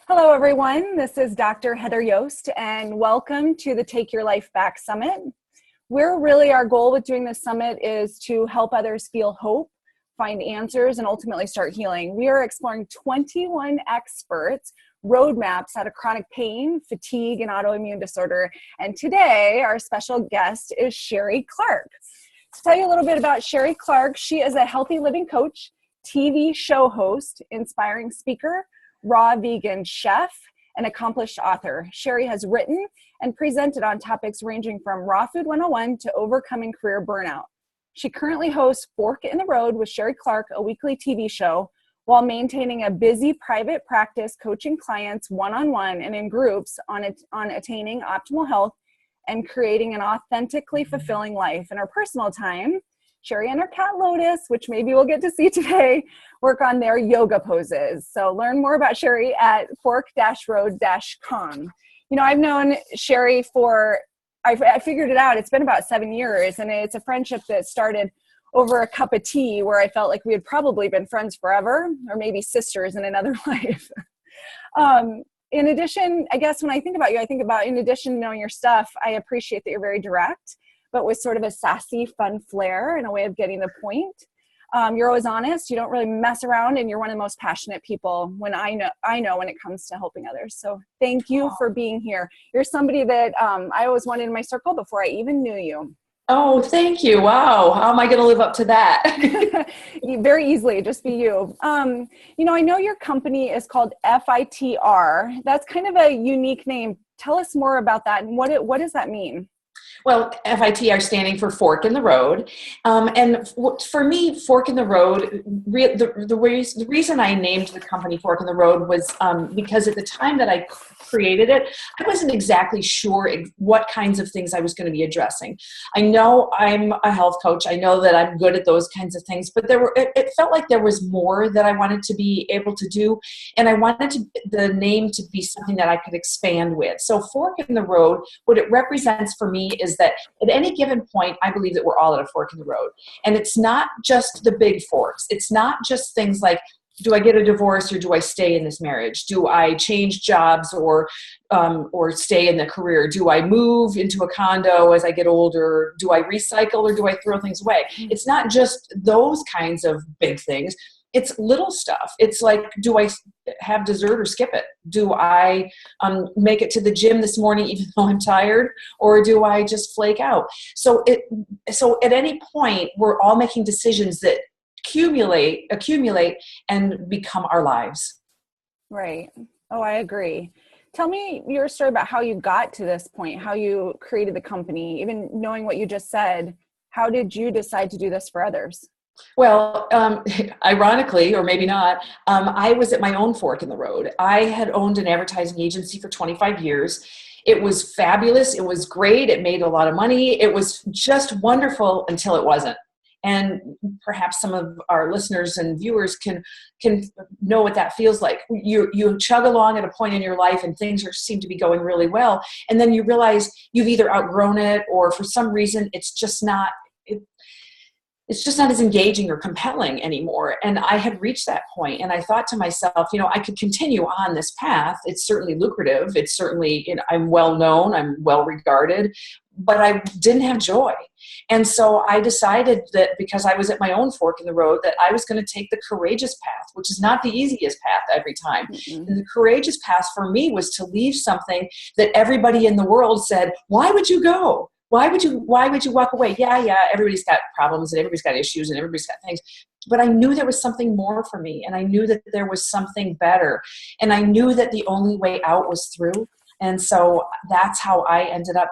Hello, everyone. This is Dr. Heather Yost, and welcome to the Take Your Life Back Summit. Our goal with doing this summit is to help others feel hope, find answers, and ultimately start healing. We are exploring 21 experts' roadmaps out of chronic pain, fatigue, and autoimmune disorder. And today, our special guest is Sheree Clark. To tell you a little bit about Sheree Clark, she is a healthy living coach, TV show host, inspiring speaker, raw vegan chef, and accomplished author. Sheree has written and presented on topics ranging from Raw Food 101 to overcoming career burnout. She currently hosts Fork in the Road with Sheree Clark, a weekly TV show, while maintaining a busy private practice coaching clients one-on-one and in groups on attaining optimal health and creating an authentically fulfilling life. In her personal time, Sheree and her cat Lotus, which maybe we'll get to see today, work on their yoga poses. So learn more about Sheree at fork-road.com. You know, I've known Sheree I figured it out, it's been about 7 years, and it's a friendship that started over a cup of tea where I felt like we had probably been friends forever, or maybe sisters in another life. In addition, I guess when I think about you, I think about, in addition to knowing your stuff, I appreciate that you're very direct, but with sort of a sassy, fun flair and a way of getting the point. You're always honest. You don't really mess around, and you're one of the most passionate people when I know when it comes to helping others. So thank you for being here. You're somebody that I always wanted in my circle before I even knew you. Oh, thank you. Wow. How am I going to live up to that? Very easily. Just be you. I know your company is called Fitr. That's kind of a unique name. Tell us more about that. And what does that mean? Well, FITR standing for Fork in the Road. And for me, Fork in the Road, the reason I named the company Fork in the Road was because at the time that I created it, I wasn't exactly sure what kinds of things I was going to be addressing. I know I'm a health coach. I know that I'm good at those kinds of things, but it felt like there was more that I wanted to be able to do. And I wanted the name to be something that I could expand with. So Fork in the Road, what it represents for me is that at any given point, I believe that we're all at a fork in the road. And it's not just the big forks. It's not just things like, do I get a divorce or do I stay in this marriage? Do I change jobs or stay in the career? Do I move into a condo as I get older? Do I recycle or do I throw things away? It's not just those kinds of big things. It's little stuff. It's like, do I have dessert or skip it? Do I make it to the gym this morning even though I'm tired? Or do I just flake out? So at any point, we're all making decisions that accumulate and become our lives. Right. Oh, I agree. Tell me your story about how you got to this point, how you created the company. Even knowing what you just said, how did you decide to do this for others? Well, ironically, or maybe not, I was at my own fork in the road. I had owned an advertising agency for 25 years. It was fabulous. It was great. It made a lot of money. It was just wonderful until it wasn't. And perhaps some of our listeners and viewers can know what that feels like. You chug along at a point in your life and things seem to be going really well. And then you realize you've either outgrown it or for some reason it's just not as engaging or compelling anymore. And I had reached that point, and I thought to myself, I could continue on this path. It's certainly lucrative. It's certainly, I'm well known, I'm well regarded, but I didn't have joy. And so I decided that because I was at my own fork in the road, that I was going to take the courageous path, which is not the easiest path every time. Mm-hmm. And the courageous path for me was to leave something that everybody in the world said, why would you go? Why would you walk away? Yeah, everybody's got problems and everybody's got issues and everybody's got things. But I knew there was something more for me, and I knew that there was something better. And I knew that the only way out was through. And so that's how I ended up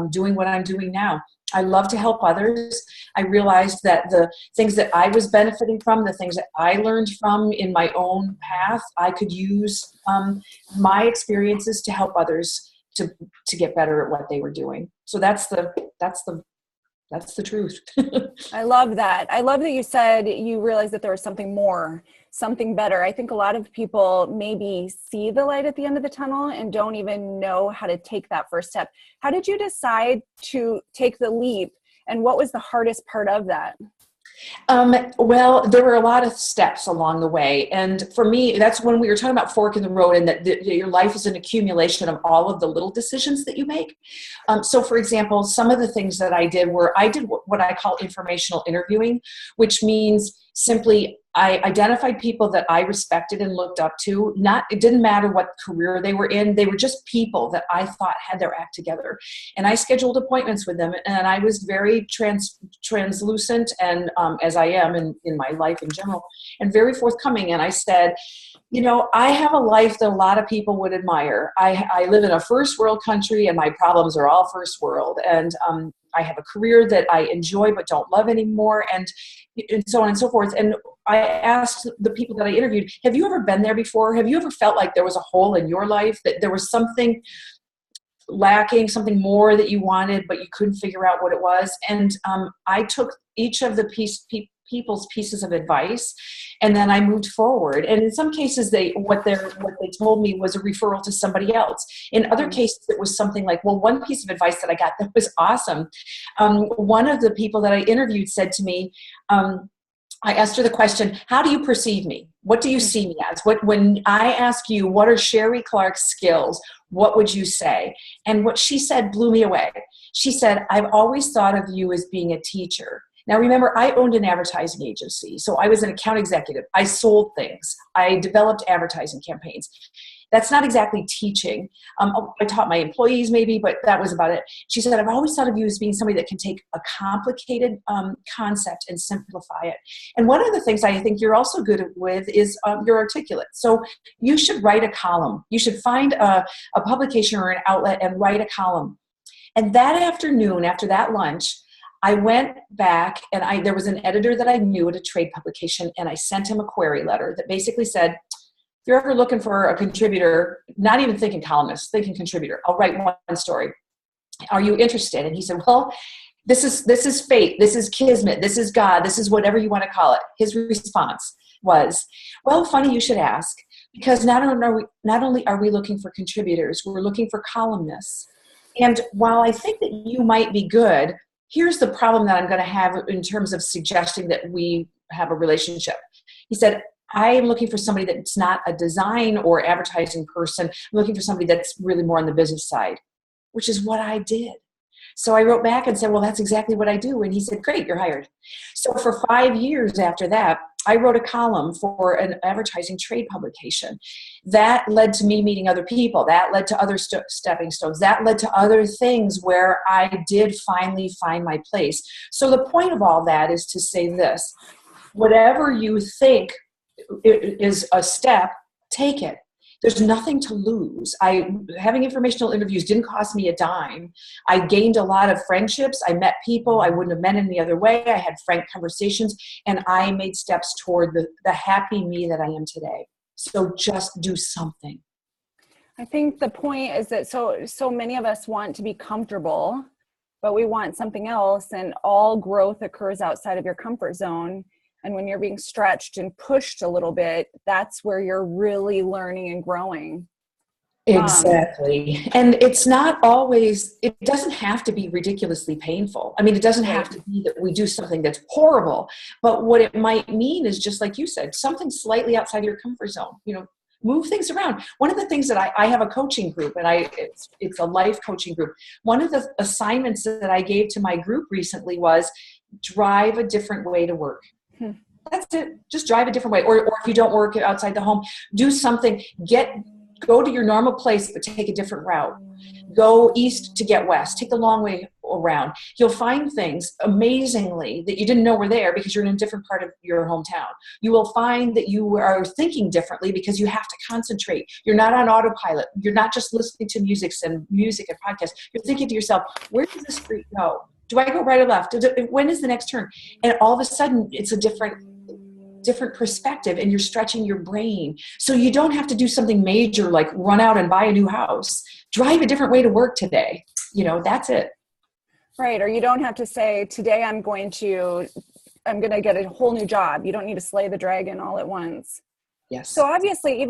doing what I'm doing now. I love to help others. I realized that the things that I was benefiting from, the things that I learned from in my own path, I could use my experiences to help others to get better at what they were doing. So that's the truth. I love that. I love that you said you realized that there was something more, something better. I think a lot of people maybe see the light at the end of the tunnel and don't even know how to take that first step. How did you decide to take the leap, and what was the hardest part of that? Well, there were a lot of steps along the way. And for me, that's when we were talking about fork in the road and that your life is an accumulation of all of the little decisions that you make. So for example, some of the things that I did were I did what I call informational interviewing, which means simply I identified people that I respected and looked up to. It didn't matter what career they were in. They were just people that I thought had their act together. And I scheduled appointments with them. And I was very translucent and as I am in my life in general, and very forthcoming. And I said, I have a life that a lot of people would admire. I live in a first world country and my problems are all first world. And I have a career that I enjoy but don't love anymore, and so on and so forth. And I asked the people that I interviewed, have you ever been there before? Have you ever felt like there was a hole in your life, that there was something lacking, something more that you wanted, but you couldn't figure out what it was? And I took each of the people's pieces of advice, and then I moved forward. And in some cases, what they told me was a referral to somebody else. In other cases, it was something like, well, one piece of advice that I got that was awesome. One of the people that I interviewed said to me, I asked her the question, how do you perceive me? What do you see me as? When I ask you, what are Sheree Clark's skills? What would you say? And what she said blew me away. She said, I've always thought of you as being a teacher. Now, remember, I owned an advertising agency, so I was an account executive. I sold things. I developed advertising campaigns. That's not exactly teaching. I taught my employees maybe, but that was about it. She said, I've always thought of you as being somebody that can take a complicated concept and simplify it. And one of the things I think you're also good with is you're articulate. So you should write a column. You should find a publication or an outlet and write a column. And that afternoon, after that lunch, I went back and there was an editor that I knew at a trade publication, and I sent him a query letter that basically said, if you're ever looking for a contributor, not even thinking columnist, thinking contributor, I'll write one story. Are you interested? And he said, well, this is fate. This is kismet. This is God. This is whatever you want to call it. His response was, well, funny you should ask, because not only are we looking for contributors, we're looking for columnists. And while I think that you might be good, here's the problem that I'm going to have in terms of suggesting that we have a relationship. He said, I am looking for somebody that's not a design or advertising person. I'm looking for somebody that's really more on the business side, which is what I did. So I wrote back and said, well, that's exactly what I do. And he said, great, you're hired. So for 5 years after that, I wrote a column for an advertising trade publication. That led to me meeting other people. That led to other stepping stones. That led to other things where I did finally find my place. So the point of all that is to say this: whatever you think is a step, take it. There's nothing to lose. Having informational interviews didn't cost me a dime. I gained a lot of friendships. I met people I wouldn't have met any other way. I had frank conversations, and I made steps toward the happy me that I am today. So just do something. I think the point is that so many of us want to be comfortable, but we want something else, and all growth occurs outside of your comfort zone. And when you're being stretched and pushed a little bit, that's where you're really learning and growing. Exactly. And it's not always, it doesn't have to be ridiculously painful. I mean, it doesn't have to be that we do something that's horrible, but what it might mean is, just like you said, something slightly outside your comfort zone, move things around. One of the things that I have a coaching group, and it's a life coaching group. One of the assignments that I gave to my group recently was drive a different way to work. That's it. Just drive a different way. Or if you don't work outside the home, do something. Go to your normal place, but take a different route. Go east to get west. Take the long way around. You'll find things amazingly that you didn't know were there because you're in a different part of your hometown. You will find that you are thinking differently because you have to concentrate. You're not on autopilot. You're not just listening to music and podcasts. You're thinking to yourself, where does this street go? Do I go right or left? When is the next turn? And all of a sudden, it's a different perspective, and you're stretching your brain. So you don't have to do something major like run out and buy a new house. Drive a different way to work today. That's it. Right. Or you don't have to say, today I'm going to get a whole new job. You don't need to slay the dragon all at once. Yes. So obviously,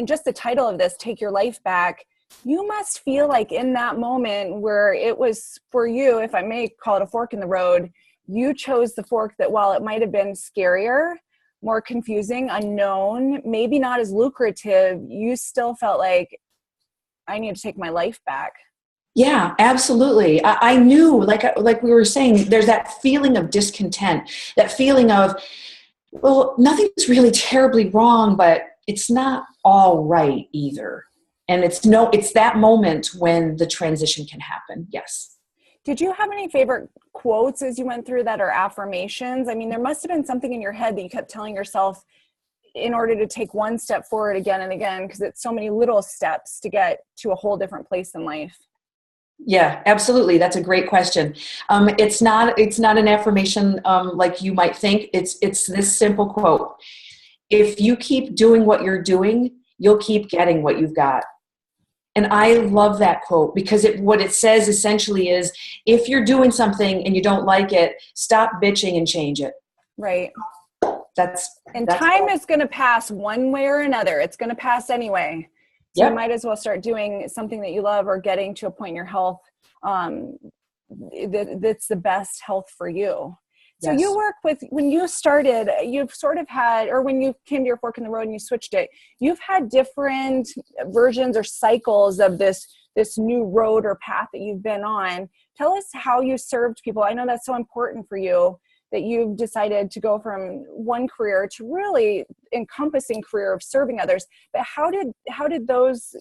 just the title of this, Take Your Life Back, you must feel like in that moment where it was for you, if I may call it a fork in the road, you chose the fork that, while it might have been scarier, more confusing, unknown, maybe not as lucrative, you still felt like, I need to take my life back. Yeah, absolutely. I knew, like we were saying, there's that feeling of discontent, that feeling of, well, nothing's really terribly wrong, but it's not all right either. And it's that moment when the transition can happen. Yes. Did you have any favorite quotes as you went through that, or affirmations? I mean, there must have been something in your head that you kept telling yourself in order to take one step forward again and again, because it's so many little steps to get to a whole different place in life. Yeah, absolutely. That's a great question. It's not an affirmation like you might think. It's this simple quote: if you keep doing what you're doing, you'll keep getting what you've got. And I love that quote, because what it says essentially is, if you're doing something and you don't like it, stop bitching and change it. Right. That's time is going to pass one way or another. It's going to pass anyway. So you might as well start doing something that you love, or getting to a point in your health that's the best health for you. So you work with, when you started, you've sort of had, or when you came to your fork in the road and you switched it, you've had different versions or cycles of this new road or path that you've been on. Tell us how you served people. I know that's so important for you, that you've decided to go from one career to really encompassing career of serving others. But how did those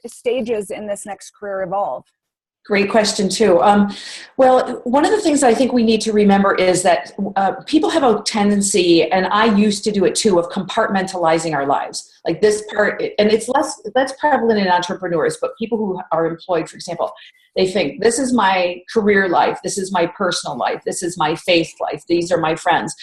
stages in this next career evolve? Great question too. Well, one of the things I think we need to remember is that people have a tendency, and I used to do it too, of compartmentalizing our lives. Like this part, and it's less prevalent in entrepreneurs, but people who are employed, for example, they think, this is my career life, this is my personal life, this is my faith life, these are my friends.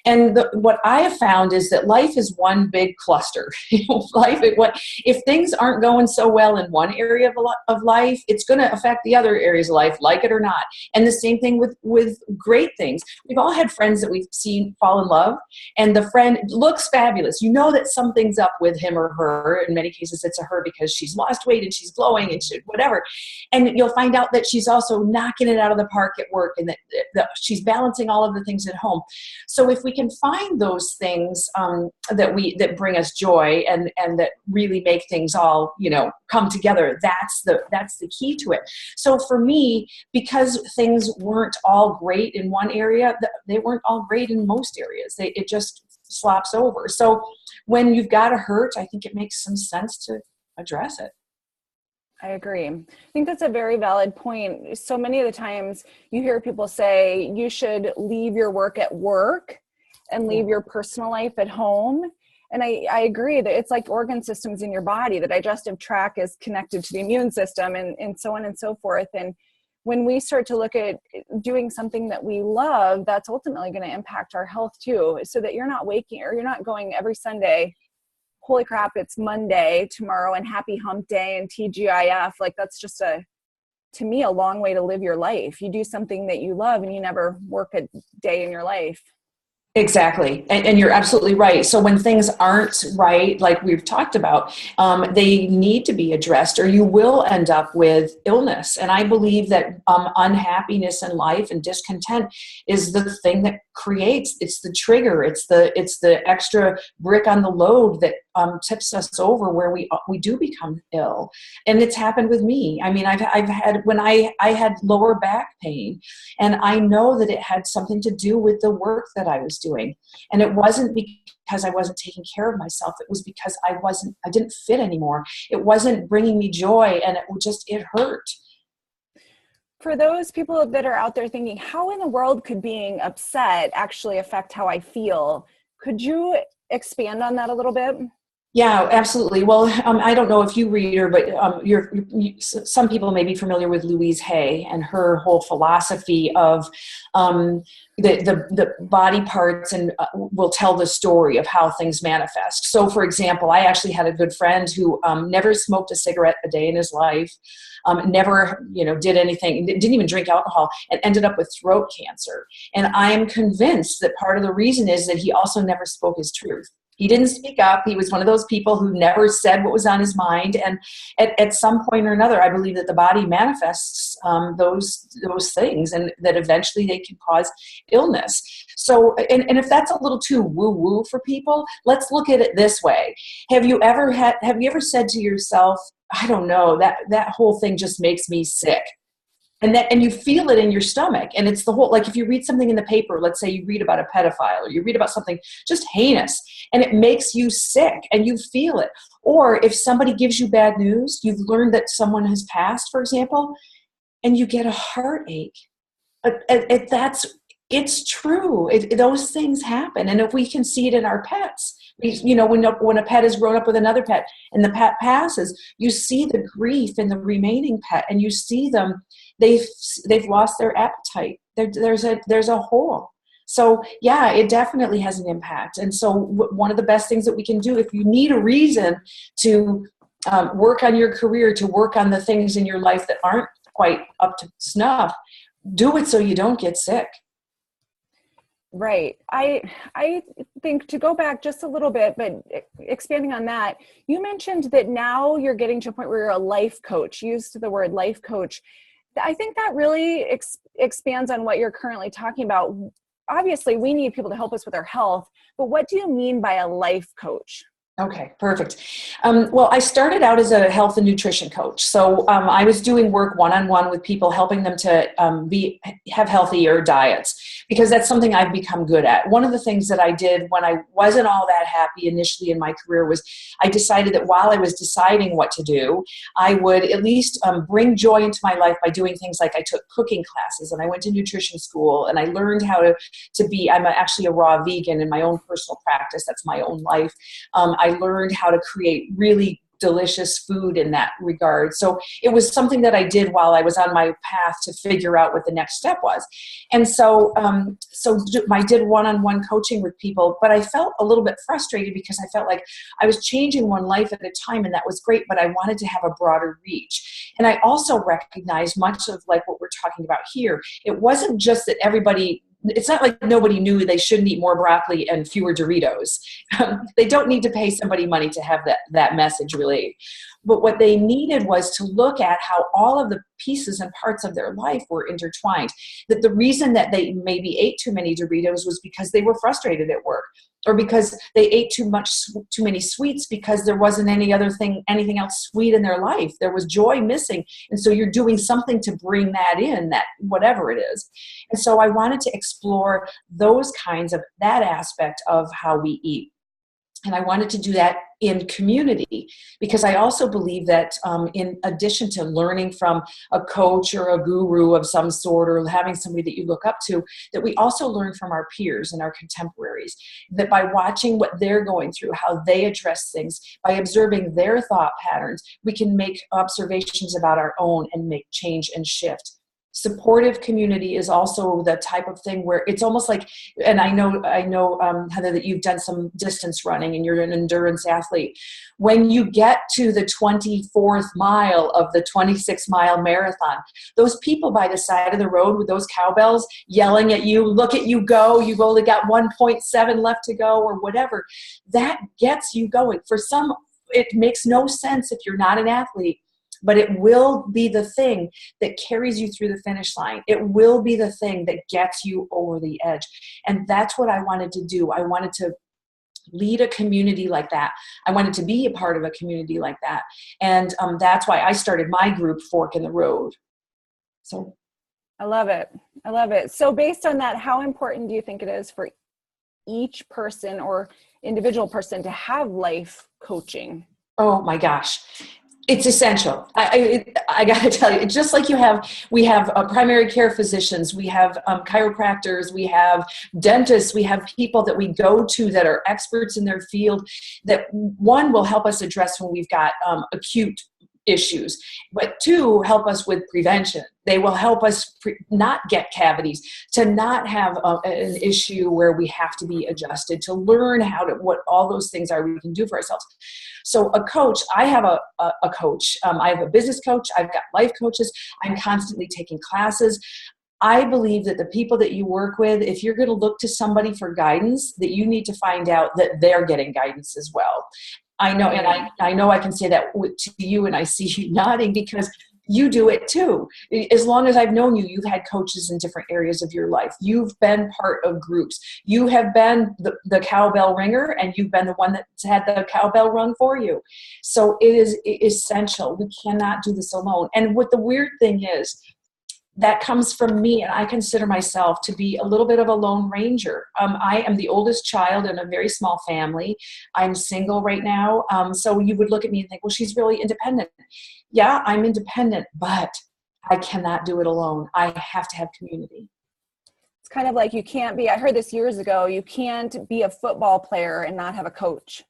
And what I have found is that life is one big cluster. If things aren't going so well in one area of life, it's going to affect the other areas of life, like it or not. And the same thing with great things. We've all had friends that we've seen fall in love, and the friend looks fabulous. You know that something's up with him or her. In many cases, it's a her, because she's lost weight and she's glowing and whatever. And you'll find out that she's also knocking it out of the park at work, and that she's balancing all of the things at home. So if we can find those things that bring us joy and that really make things all come together, that's the key to it. So for me, because things weren't all great in one area, they weren't all great in most areas. It just slops over. So when you've got a hurt, I think it makes some sense to address it. I agree. I think that's a very valid point. So many of the times you hear people say you should leave your work at work and leave your personal life at home. And I agree that it's like organ systems in your body. The digestive tract is connected to the immune system, and so on and so forth. And when we start to look at doing something that we love, that's ultimately going to impact our health too, so that you're not waking, or you're not going every Sunday, holy crap, it's Monday tomorrow and happy hump day and TGIF. Like, that's just to me, a long way to live your life. You do something that you love and you never work a day in your life. Exactly. And you're absolutely right. So when things aren't right, like we've talked about, they need to be addressed, or you will end up with illness. And I believe that unhappiness in life and discontent is the thing that creates, it's the trigger, it's the extra brick on the load that tips us over, where we do become ill. And it's happened with me. I mean, I've had, when I had lower back pain, and I know that it had something to do with the work that I was doing. And it wasn't because I wasn't taking care of myself. It was because I didn't fit anymore. It wasn't bringing me joy, and it hurt. For those people that are out there thinking, how in the world could being upset actually affect how I feel? Could you expand on that a little bit? Yeah, absolutely. Well, I don't know if you read her, but some people may be familiar with Louise Hay and her whole philosophy of the body parts, and will tell the story of how things manifest. So, for example, I actually had a good friend who never smoked a cigarette a day in his life, never did anything, didn't even drink alcohol, and ended up with throat cancer. And I am convinced that part of the reason is that he also never spoke his truth. He didn't speak up. He was one of those people who never said what was on his mind. And at some point or another, I believe that the body manifests those things, and that eventually they can cause illness. So, and if that's a little too woo-woo for people, let's look at it this way. Have you ever said to yourself, I don't know, that whole thing just makes me sick? And you feel it in your stomach. And it's the whole, like if you read something in the paper, let's say you read about a pedophile, or you read about something just heinous, and it makes you sick and you feel it. Or if somebody gives you bad news, you've learned that someone has passed, for example, and you get a heartache. It's true. Those things happen. And if we can see it in our pets, when a pet is grown up with another pet and the pet passes, you see the grief in the remaining pet, and you see them, they've lost their appetite. There's a hole. So yeah, it definitely has an impact. And so one of the best things that we can do, if you need a reason to work on your career, to work on the things in your life that aren't quite up to snuff, do it so you don't get sick. Right. I think, to go back just a little bit, but expanding on that, you mentioned that now you're getting to a point where you're a life coach. You used the word life coach. I think that really expands on what you're currently talking about. Obviously, we need people to help us with our health, but what do you mean by a life coach? Okay, perfect. Well, I started out as a health and nutrition coach. So I was doing work one-on-one with people, helping them to have healthier diets, because that's something I've become good at. One of the things that I did when I wasn't all that happy initially in my career was I decided that while I was deciding what to do, I would at least bring joy into my life by doing things like I took cooking classes, and I went to nutrition school, and I learned how to be, I'm actually a raw vegan in my own personal practice. That's my own life. I learned how to create really delicious food in that regard. So it was something that I did while I was on my path to figure out what the next step was. And so I did one-on-one coaching with people, but I felt a little bit frustrated because I felt like I was changing one life at a time, and that was great, but I wanted to have a broader reach. And I also recognized, much of like what we're talking about here, it wasn't just that it's not like nobody knew they shouldn't eat more broccoli and fewer Doritos. They don't need to pay somebody money to have that message relayed. But what they needed was to look at how all of the pieces and parts of their life were intertwined. That the reason that they maybe ate too many Doritos was because they were frustrated at work, or because they ate too many sweets because there wasn't anything else sweet in their life. There was joy missing. And so you're doing something to bring that in, that whatever it is. And so I wanted to explore that aspect of how we eat. And I wanted to do that in community, because I also believe that in addition to learning from a coach or a guru of some sort, or having somebody that you look up to, that we also learn from our peers and our contemporaries, that by watching what they're going through, how they address things, by observing their thought patterns, we can make observations about our own and make change and shift. Supportive community is also the type of thing where it's almost like, and I know, Heather, that you've done some distance running and you're an endurance athlete. When you get to the 24th mile of the 26-mile marathon, those people by the side of the road with those cowbells yelling at you, look at you go, you've only got 1.7 left to go, or whatever, that gets you going. For some, it makes no sense if you're not an athlete, but it will be the thing that carries you through the finish line. It will be the thing that gets you over the edge. And that's what I wanted to do. I wanted to lead a community like that. I wanted to be a part of a community like that. And that's why I started my group, Fork in the Road. So I love it. I love it. So based on that, how important do you think it is for each person or individual person to have life coaching? Oh my gosh. It's essential. I got to tell you, just like we have primary care physicians, we have chiropractors, we have dentists, we have people that we go to that are experts in their field, that one will help us address when we've got acute issues, but two, help us with prevention. They will help us not get cavities, to not have an issue where we have to be adjusted, to learn what all those things are we can do for ourselves. So a coach, I have a coach. I have a business coach. I've got life coaches. I'm constantly taking classes. I believe that the people that you work with, if you're going to look to somebody for guidance, that you need to find out that they're getting guidance as well. I know, and I know I can say that to you, and I see you nodding because you do it too. As long as I've known you, you've had coaches in different areas of your life. You've been part of groups. You have been the cowbell ringer, and you've been the one that's had the cowbell rung for you. So it is essential. We cannot do this alone. And what the weird thing is, that comes from me, and I consider myself to be a little bit of a lone ranger. I am the oldest child in a very small family. I'm single right now. So you would look at me and think, well, she's really independent. Yeah, I'm independent, but I cannot do it alone. I have to have community. It's kind of like you can't be, I heard this years ago, you can't be a football player and not have a coach.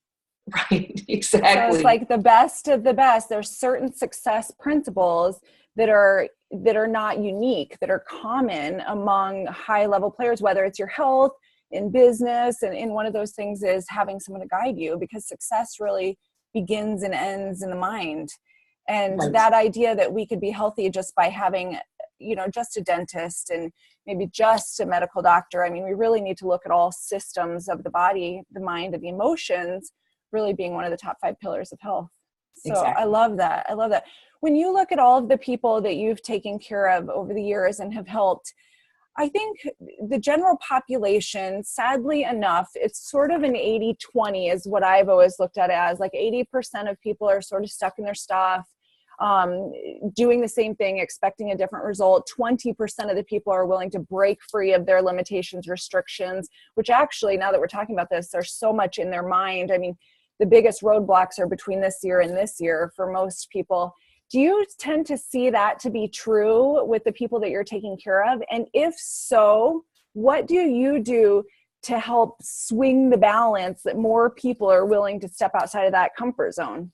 Right, exactly. So it's like the best of the best. There's certain success principles that are not unique, that are common among high level players, whether it's your health, in business, and one of those things is having someone to guide you, because success really begins and ends in the mind. And Right. that idea that we could be healthy just by having, just a dentist and maybe just a medical doctor. I mean, we really need to look at all systems of the body, the mind, and the emotions really being one of the top 5 pillars of health. So Exactly. I love that. I love that. When you look at all of the people that you've taken care of over the years and have helped, I think the general population, sadly enough, it's sort of an 80-20 is what I've always looked at it as. Like 80% of people are sort of stuck in their stuff, doing the same thing, expecting a different result. 20% of the people are willing to break free of their limitations, restrictions, which actually, now that we're talking about this, there's so much in their mind. I mean, the biggest roadblocks are between this year and this year for most people. Do you tend to see that to be true with the people that you're taking care of? And if so, what do you do to help swing the balance that more people are willing to step outside of that comfort zone?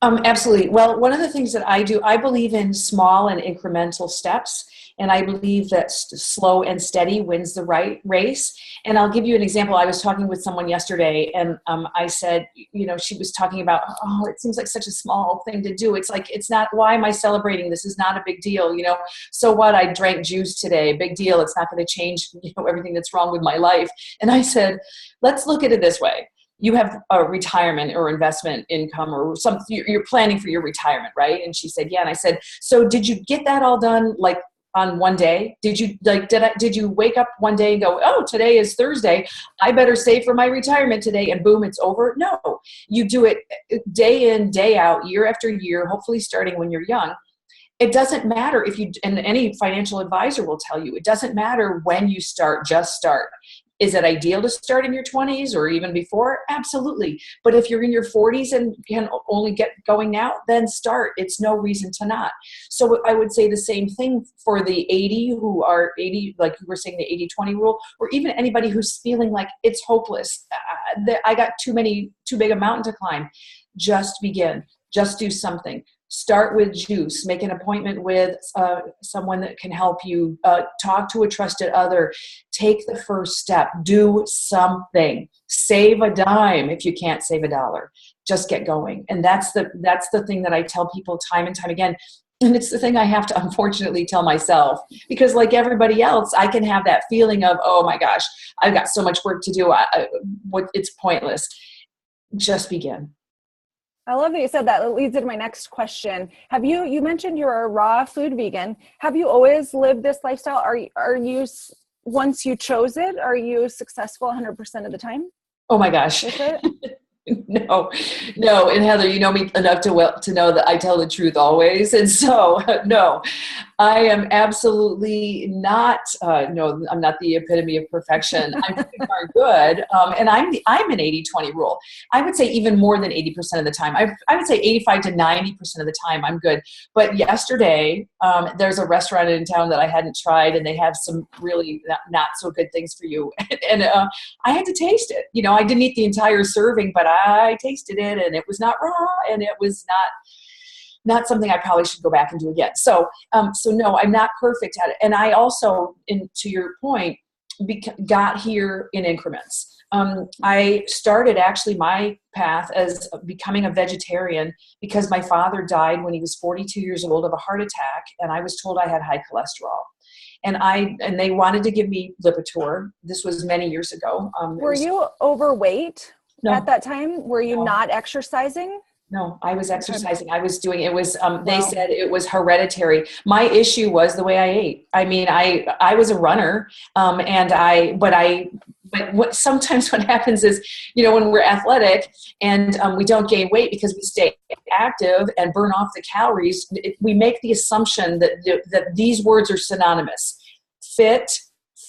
Absolutely. Well, one of the things that I do, I believe in small and incremental steps. And I believe that slow and steady wins the right race. And I'll give you an example. I was talking with someone yesterday, and I said, she was talking about, oh, it seems like such a small thing to do. It's like, it's not, why am I celebrating? This is not a big deal. So what? I drank juice today. Big deal. It's not going to change, everything that's wrong with my life. And I said, let's look at it this way. You have a retirement or investment income or something, you're planning for your retirement, right? And she said, yeah. And I said, so did you get that all done like on one day? Did you wake up one day and go, oh, today is Thursday, I better save for my retirement today, and boom, it's over? No, you do it day in, day out, year after year, hopefully starting when you're young. It doesn't matter and any financial advisor will tell you, it doesn't matter when you start, just start. Is it ideal to start in your 20s or even before? Absolutely. But if you're in your 40s and can only get going now, then start. It's no reason to not. So I would say the same thing for the 80 who are 80, like you were saying, the 80-20 rule, or even anybody who's feeling like it's hopeless. I got too big a mountain to climb. Just begin. Just do something. Start with juice. Make an appointment with someone that can help you. Talk to a trusted other. Take the first step. Do something. Save a dime if you can't save $1. Just get going. And that's the thing that I tell people time and time again. And it's the thing I have to unfortunately tell myself, because like everybody else, I can have that feeling of, oh my gosh, I've got so much work to do. It's pointless. Just begin. I love that you said that. It leads into my next question. You mentioned you're a raw food vegan. Have you always lived this lifestyle? Are you, once you chose it, are you successful 100% of the time? Oh my gosh. With it? No. And Heather, you know me enough to know that I tell the truth always. And so, no, I am absolutely not, no, I'm not the epitome of perfection. I'm pretty darn good. And I'm an 80-20 rule. I would say even more than 80% of the time. I would say 85 to 90% of the time I'm good. But yesterday, there's a restaurant in town that I hadn't tried, and they have some really not so good things for you. And I had to taste it. I didn't eat the entire serving, but I tasted it, and it was not raw, and it was not something I probably should go back and do again. So no, I'm not perfect at it. And I also, to your point, got here in increments. I started actually my path as becoming a vegetarian because my father died when he was 42 years old of a heart attack, and I was told I had high cholesterol. and they wanted to give me Lipitor. This was many years ago. Were you overweight at that time? Were you not exercising? No, I was exercising. I was doing, it was, they Wow. said it was hereditary. My issue was the way I ate. I mean, I was a runner, but sometimes what happens is, when we're athletic and we don't gain weight because we stay active and burn off the calories, we make the assumption that these words are synonymous. Fit,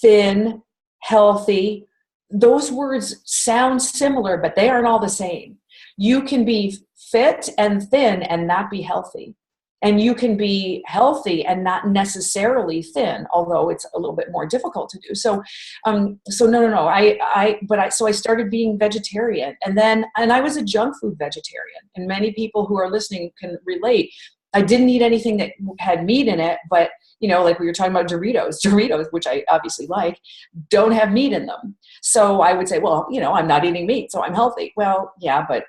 thin, healthy. Those words sound similar, but they aren't all the same. You can be fit and thin and not be healthy. And you can be healthy and not necessarily thin, although it's a little bit more difficult to do. So no. So I started being vegetarian, and I was a junk food vegetarian. And many people who are listening can relate. I didn't eat anything that had meat in it, but like we were talking about Doritos, which I obviously like, don't have meat in them. So I would say, well, I'm not eating meat, so I'm healthy. Well, yeah, but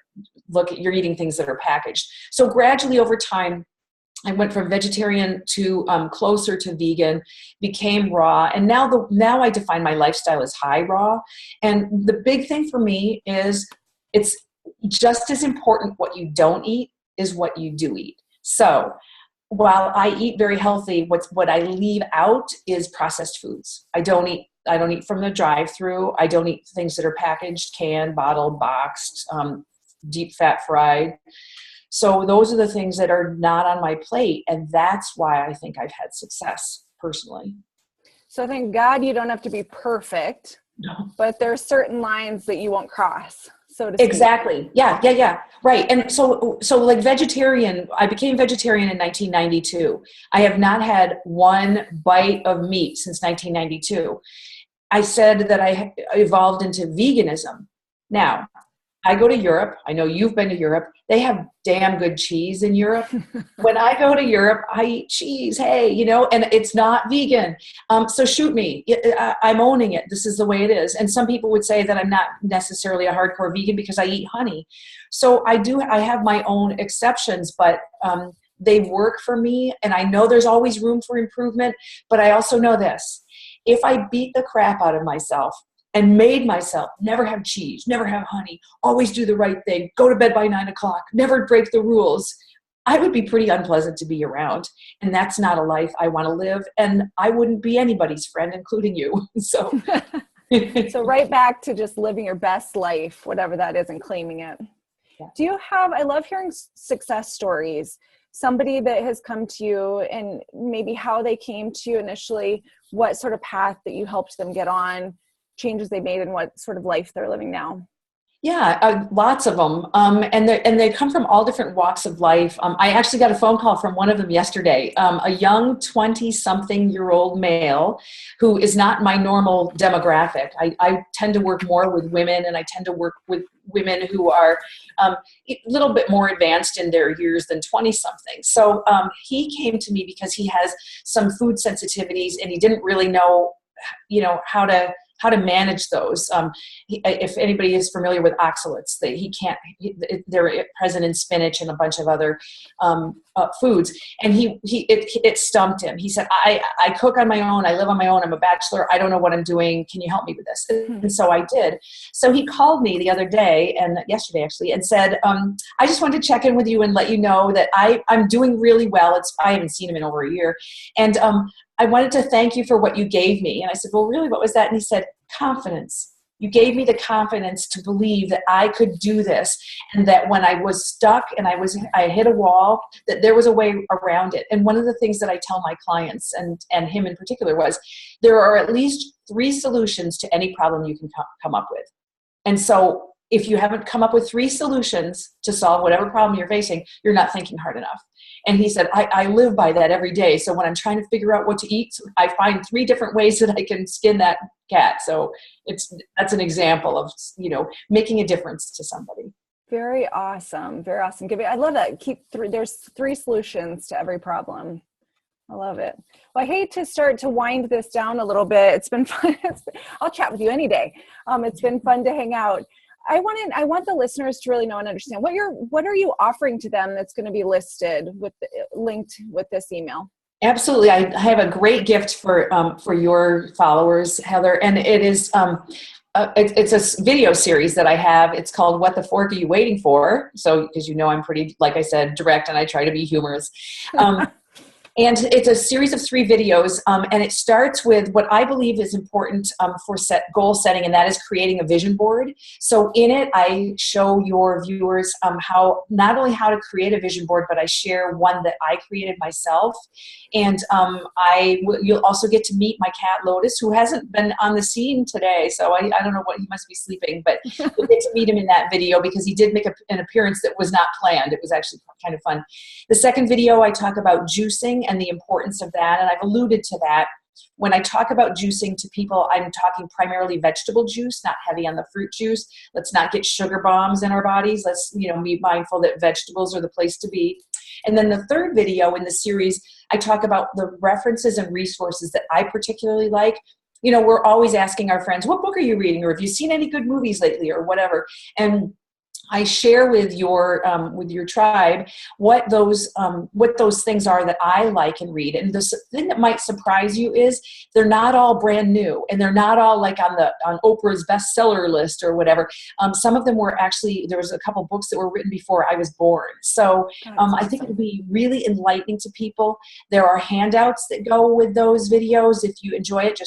look, you're eating things that are packaged. So gradually over time, I went from vegetarian to closer to vegan, became raw, and now I define my lifestyle as high raw. And the big thing for me is it's just as important what you don't eat is what you do eat. So while I eat very healthy, what I leave out is processed foods. I don't eat from the drive-through. I don't eat things that are packaged, canned, bottled, boxed, deep fat fried. So those are the things that are not on my plate. And that's why I think I've had success personally. So thank God you don't have to be perfect, but there are certain lines that you won't cross. So to speak. Exactly. Yeah. Right. And so like vegetarian, I became vegetarian in 1992. I have not had one bite of meat since 1992. I said that I evolved into veganism. Now, I go to Europe. I know you've been to Europe. They have damn good cheese in Europe. When I go to Europe, I eat cheese. Hey, and it's not vegan. So shoot me. I'm owning it. This is the way it is. And some people would say that I'm not necessarily a hardcore vegan because I eat honey. So I have my own exceptions, but they work for me. And I know there's always room for improvement. But I also know this. If I beat the crap out of myself and made myself never have cheese, never have honey, always do the right thing, go to bed by 9:00, never break the rules, I would be pretty unpleasant to be around. And that's not a life I want to live. And I wouldn't be anybody's friend, including you. So, so right back to just living your best life, whatever that is, and claiming it. Yeah. I love hearing success stories, somebody that has come to you and maybe how they came to you initially, what sort of path that you helped them get on, changes they made, and what sort of life they're living now. Yeah, lots of them. And they come from all different walks of life. I actually got a phone call from one of them yesterday, a young 20-something-year-old male who is not my normal demographic. I tend to work more with women, and I tend to work with women who are a little bit more advanced in their years than 20-something. So he came to me because he has some food sensitivities, and he didn't really know, how to manage those. If anybody is familiar with oxalates, they're present in spinach and a bunch of other foods. And it stumped him. He said, I cook on my own. I live on my own. I'm a bachelor. I don't know what I'm doing. Can you help me with this? And so I did. So he called me the other day, and yesterday actually, and said, I just wanted to check in with you and let you know that I'm doing really well. I haven't seen him in over a year. And I wanted to thank you for what you gave me. And I said, well, really, what was that? And he said, confidence. You gave me the confidence to believe that I could do this, and that when I was stuck and I hit a wall, that there was a way around it. And one of the things that I tell my clients, and him in particular, was there are at least 3 solutions to any problem you can come up with. And so if you haven't come up with 3 solutions to solve whatever problem you're facing, you're not thinking hard enough. And he said, I live by that every day. So when I'm trying to figure out what to eat, I find 3 different ways that I can skin that cat. So that's an example of, making a difference to somebody. Very awesome. Very awesome. I love that. There's 3 solutions to every problem. I love it. Well, I hate to start to wind this down a little bit. It's been fun. I'll chat with you any day. It's been fun to hang out. I want the listeners to really know and understand what are you offering to them that's going to be linked with this email. Absolutely. I have a great gift for your followers, Heather, and it is it's a video series that I have. It's called "What the Fork Are You Waiting For?" So, because I'm pretty, like I said, direct, and I try to be humorous. And it's a series of 3 videos, and it starts with what I believe is important for goal setting, and that is creating a vision board. So in it, I show your viewers not only how to create a vision board, but I share one that I created myself. And you'll also get to meet my cat Lotus, who hasn't been on the scene today. So I don't know he must be sleeping, but you'll get to meet him in that video because he did make an appearance that was not planned. It was actually kind of fun. The second video, I talk about juicing and the importance of that, and I've alluded to that. When I talk about juicing to people, I'm talking primarily vegetable juice, not heavy on the fruit juice. Let's not get sugar bombs in our bodies. Let's be mindful that vegetables are the place to be. And then the third video in the series, I talk about the references and resources that I particularly like. We're always asking our friends, what book are you reading? Or have you seen any good movies lately or whatever? And I share with your tribe what those things are that I like and read. And the thing that might surprise you is they're not all brand new, and they're not all like on Oprah's bestseller list or whatever. Some of them were actually, there was a couple books that were written before I was born. So I think it'll be really enlightening to people. There are handouts that go with those videos. If you enjoy it,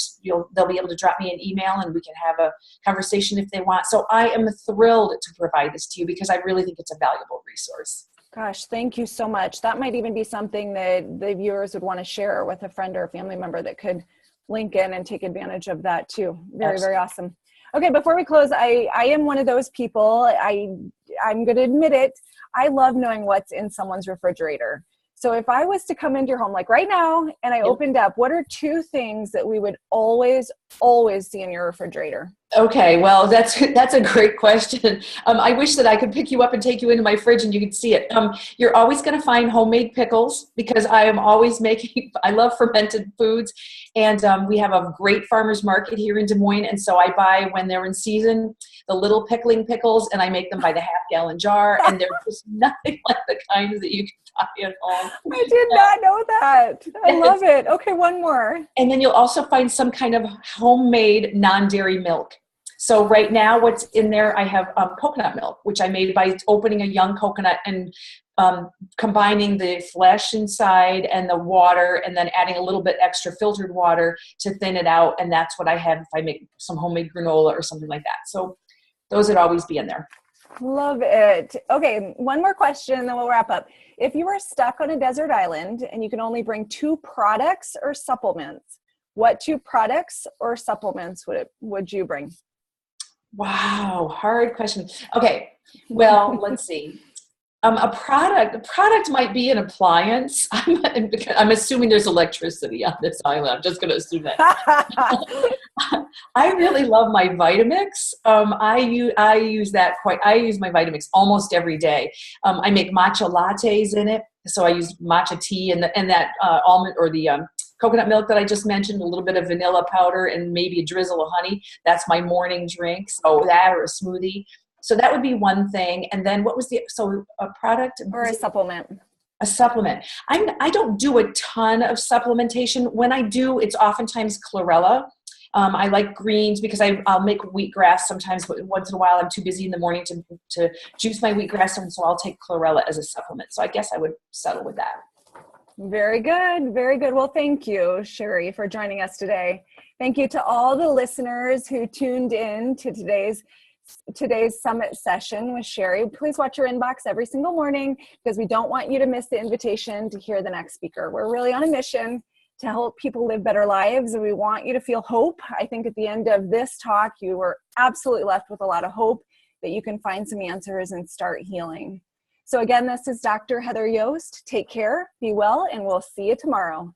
they'll be able to drop me an email and we can have a conversation if they want. So I am thrilled to provide this to you because I really think it's a valuable resource. Gosh, thank you so much. That might even be something that the viewers would want to share with a friend or a family member that could link in and take advantage of that too. Very, Absolutely. Very awesome. Okay, before we close, I am one of those people, I'm going to admit it, I love knowing what's in someone's refrigerator. So if I was to come into your home, like right now, and I opened up, what are 2 things that we would always see in your refrigerator? Okay, well, that's a great question. I wish that I could pick you up and take you into my fridge and you could see it. You're always going to find homemade pickles because I am always I love fermented foods. And we have a great farmer's market here in Des Moines. And so I buy, when they're in season, the little pickling pickles, and I make them by the half-gallon jar. And they're just nothing like the kinds that you can buy at home. I did not know that. I love it. Okay, one more. And then you'll also find some kind of homemade non-dairy milk. So right now what's in there, I have coconut milk, which I made by opening a young coconut and combining the flesh inside and the water, and then adding a little bit extra filtered water to thin it out. And that's what I have if I make some homemade granola or something like that. So those would always be in there. Love it. Okay, one more question, then we'll wrap up. If you were stuck on a desert island and you can only bring 2 products or supplements, what 2 products or supplements would you bring? Wow, hard question. Okay, well, let's see. A product might be an appliance. I'm assuming there's electricity on this island. I'm just going to assume that. I really love my Vitamix. I use my Vitamix almost every day. I make matcha lattes in it. So I use matcha tea and that almond or the coconut milk that I just mentioned, a little bit of vanilla powder and maybe a drizzle of honey. That's my morning drink. So that, or a smoothie. So that would be one thing. And then a product or a supplement? A supplement. I don't do a ton of supplementation. When I do, it's oftentimes chlorella. I like greens because I'll make wheatgrass sometimes, but once in a while I'm too busy in the morning to juice my wheatgrass, and so I'll take chlorella as a supplement. So I guess I would settle with that. Very good. Very good. Well, thank you, Sheree, for joining us today. Thank you to all the listeners who tuned in to today's summit session with Sheree. Please watch your inbox every single morning because we don't want you to miss the invitation to hear the next speaker. We're really on a mission to help people live better lives, and we want you to feel hope. I think at the end of this talk, you were absolutely left with a lot of hope that you can find some answers and start healing. So again, this is Dr. Heather Yost. Take care, be well, and we'll see you tomorrow.